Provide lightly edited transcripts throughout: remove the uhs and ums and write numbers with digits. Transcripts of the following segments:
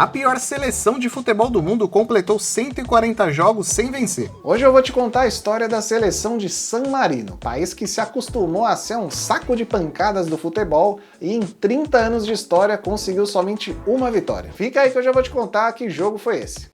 A pior seleção de futebol do mundo completou 140 jogos sem vencer. Hoje eu vou te contar a história da seleção de San Marino, país que se acostumou a ser um saco de pancadas do futebol e em 30 anos de história conseguiu somente uma vitória. Fica aí que eu já vou te contar que jogo foi esse.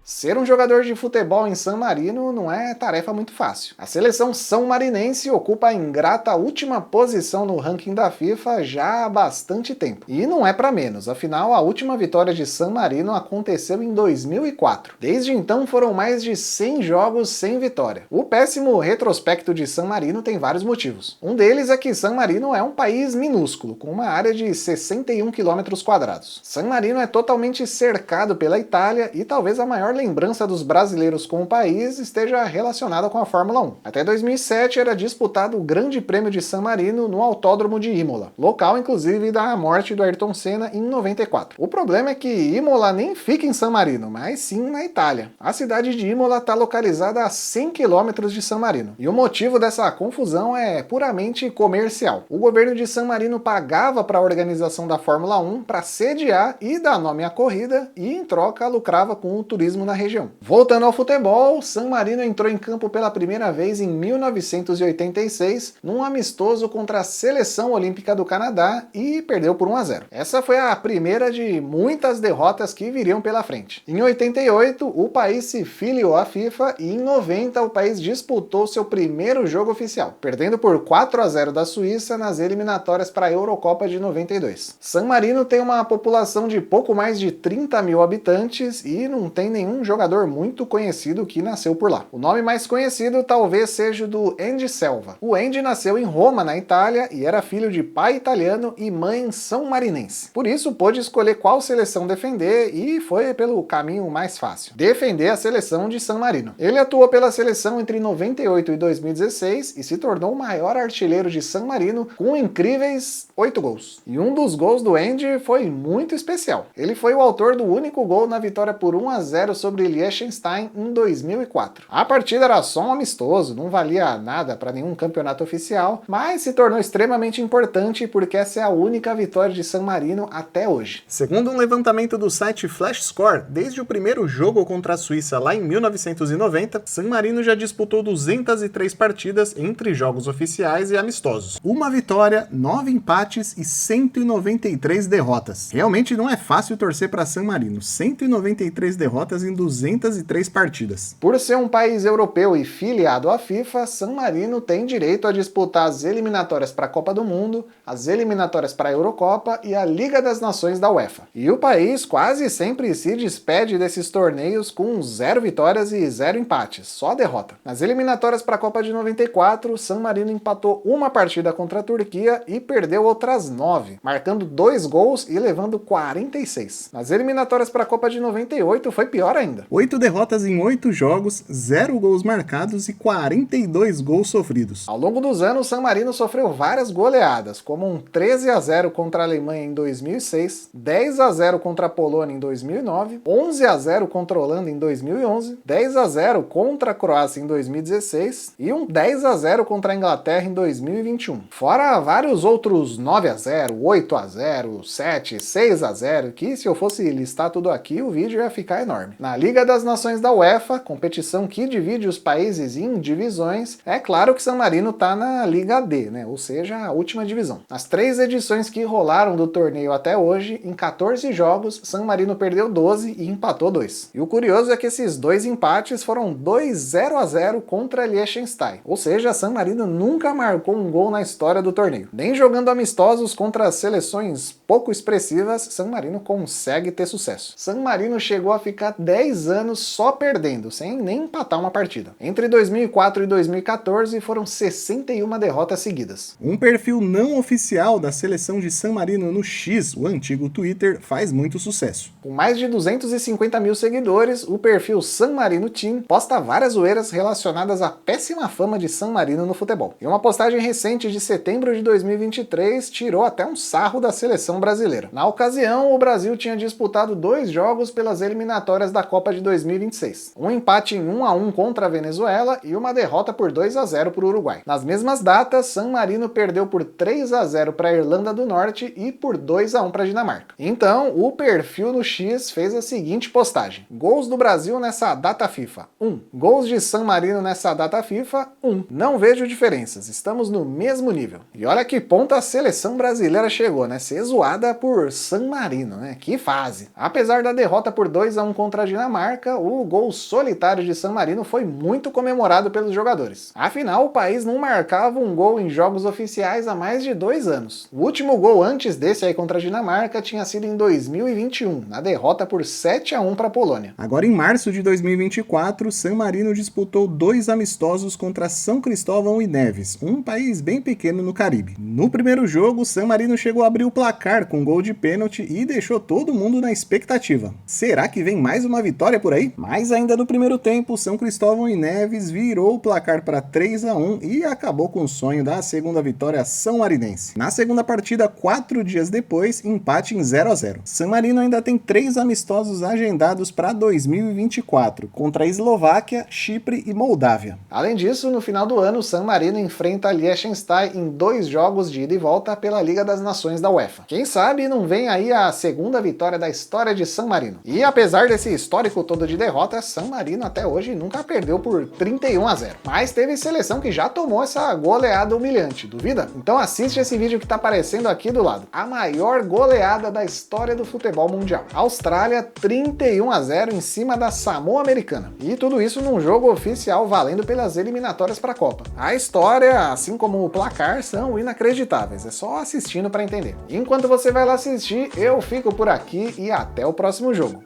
Ser um jogador de futebol em San Marino não é tarefa muito fácil. A seleção são-marinense ocupa a ingrata última posição no ranking da FIFA já há bastante tempo. E não é para menos, afinal a última vitória de San Marino aconteceu em 2004. Desde então foram mais de 100 jogos sem vitória. O péssimo retrospecto de San Marino tem vários motivos. Um deles é que San Marino é um país minúsculo, com uma área de 61 km². San Marino é totalmente cercado pela Itália e talvez a maior lembrança dos brasileiros com o país esteja relacionada com a Fórmula 1. Até 2007 era disputado o Grande Prêmio de San Marino no Autódromo de Imola, local inclusive da morte do Ayrton Senna em 94. O problema é que Imola nem fica em San Marino, mas sim na Itália. A cidade de Imola está localizada a 100 km de San Marino, e o motivo dessa confusão é puramente comercial. O governo de San Marino pagava para a organização da Fórmula 1 para sediar e dar nome à corrida e em troca lucrava com o turismo na região. Voltando ao futebol, San Marino entrou em campo pela primeira vez em 1986 num amistoso contra a Seleção Olímpica do Canadá e perdeu por 1-0. Essa foi a primeira de muitas derrotas que viriam pela frente. Em 88, o país se filiou à FIFA e em 90 o país disputou seu primeiro jogo oficial, perdendo por 4-0 da Suíça nas eliminatórias para a Eurocopa de 92. San Marino tem uma população de pouco mais de 30 mil habitantes e não tem nenhum jogador muito conhecido que nasceu por lá. O nome mais conhecido talvez seja o do Andy Selva. O Andy nasceu em Roma, na Itália, e era filho de pai italiano e mãe são-marinense. Por isso pôde escolher qual seleção defender e foi pelo caminho mais fácil: defender a seleção de San Marino. Ele atuou pela seleção entre 98 e 2016 e se tornou o maior artilheiro de San Marino com incríveis 8 gols. E um dos gols do Andy foi muito especial. Ele foi o autor do único gol na vitória por 1-0 sobre Liechtenstein em 2004. A partida era só um amistoso, não valia nada para nenhum campeonato oficial, mas se tornou extremamente importante porque essa é a única vitória de San Marino até hoje. Segundo um levantamento do site Flash Score, desde o primeiro jogo contra a Suíça lá em 1990, San Marino já disputou 203 partidas entre jogos oficiais e amistosos. Uma vitória, 9 empates e 193 derrotas. Realmente não é fácil torcer para San Marino. 193 derrotas em 203 partidas. Por ser um país europeu e filiado à FIFA, San Marino tem direito a disputar as eliminatórias para a Copa do Mundo, as eliminatórias para a Eurocopa e a Liga das Nações da UEFA. E o país quase sempre se despede desses torneios com 0 vitórias e 0 empates, só derrota. Nas eliminatórias para a Copa de 94, San Marino empatou uma partida contra a Turquia e perdeu outras 9, marcando 2 gols e levando 46. Nas eliminatórias para a Copa de 98 foi pior ainda. 8 derrotas em 8 jogos, 0 gols marcados e 42 gols sofridos. Ao longo dos anos, San Marino sofreu várias goleadas, como um 13-0 contra a Alemanha em 2006, 10-0 contra a Polônia em 2009, 11-0 contra a Holanda em 2011, 10-0 contra a Croácia em 2016 e um 10-0 contra a Inglaterra em 2021. Fora vários outros 9-0, 8-0, 7, 6-0, que se eu fosse listar tudo aqui, o vídeo ia ficar enorme. Na Liga das Nações da UEFA, competição que divide os países em divisões, é claro que San Marino está na Liga D, né? Ou seja, a última divisão. Nas 3 edições que rolaram do torneio até hoje, em 14 jogos, San Marino perdeu 12 e empatou 2. E o curioso é que esses 2 empates foram 2-0-0 contra Liechtenstein. Ou seja, San Marino nunca marcou um gol na história do torneio. Nem jogando amistosos contra seleções pouco expressivas, San Marino consegue ter sucesso. San Marino chegou a ficar 10 anos só perdendo, sem nem empatar uma partida. Entre 2004 e 2014 foram 61 derrotas seguidas. Um perfil não oficial da seleção de San Marino no X, o antigo Twitter, faz muito sucesso. Com mais de 250 mil seguidores, o perfil San Marino Team posta várias zoeiras relacionadas à péssima fama de San Marino no futebol. E uma postagem recente de setembro de 2023 tirou até um sarro da seleção brasileira. Na ocasião, o Brasil tinha disputado 2 jogos pelas eliminatórias da Copa Copa de 2026. Um empate em 1-1 contra a Venezuela e uma derrota por 2-0 para o Uruguai. Nas mesmas datas, San Marino perdeu por 3-0 para a Irlanda do Norte e por 2-1 para a Dinamarca. Então, o perfil no X fez a seguinte postagem: gols do Brasil nessa data FIFA, 1. Gols de San Marino nessa data FIFA, 1. Não vejo diferenças, estamos no mesmo nível. E olha que ponto a seleção brasileira chegou, né? Ser zoada por San Marino, né? Que fase! Apesar da derrota por 2-1 contra a Dinamarca, o gol solitário de San Marino foi muito comemorado pelos jogadores. Afinal, o país não marcava um gol em jogos oficiais há mais de 2 anos. O último gol antes desse aí contra a Dinamarca tinha sido em 2021, na derrota por 7-1 para a Polônia. Agora, em março de 2024, San Marino disputou 2 amistosos contra São Cristóvão e Neves, um país bem pequeno no Caribe. No primeiro jogo, San Marino chegou a abrir o placar com gol de pênalti e deixou todo mundo na expectativa. Será que vem mais uma vitória por aí? Mas ainda no primeiro tempo, São Cristóvão e Neves virou o placar para 3-1 e acabou com o sonho da segunda vitória são marinense. Na segunda partida, 4 dias depois, empate em 0-0. San Marino ainda tem 3 amistosos agendados para 2024, contra a Eslováquia, Chipre e Moldávia. Além disso, no final do ano, San Marino enfrenta Liechtenstein em 2 jogos de ida e volta pela Liga das Nações da UEFA. Quem sabe não vem aí a segunda vitória da história de San Marino. E apesar desse histórico todo de derrotas, San Marino até hoje nunca perdeu por 31-0. Mas teve seleção que já tomou essa goleada humilhante, duvida? Então assiste esse vídeo que tá aparecendo aqui do lado. A maior goleada da história do futebol mundial. Austrália 31-0 em cima da Samoa Americana. E tudo isso num jogo oficial valendo pelas eliminatórias para a Copa. A história, assim como o placar, são inacreditáveis. É só assistindo para entender. Enquanto você vai lá assistir, eu fico por aqui e até o próximo jogo.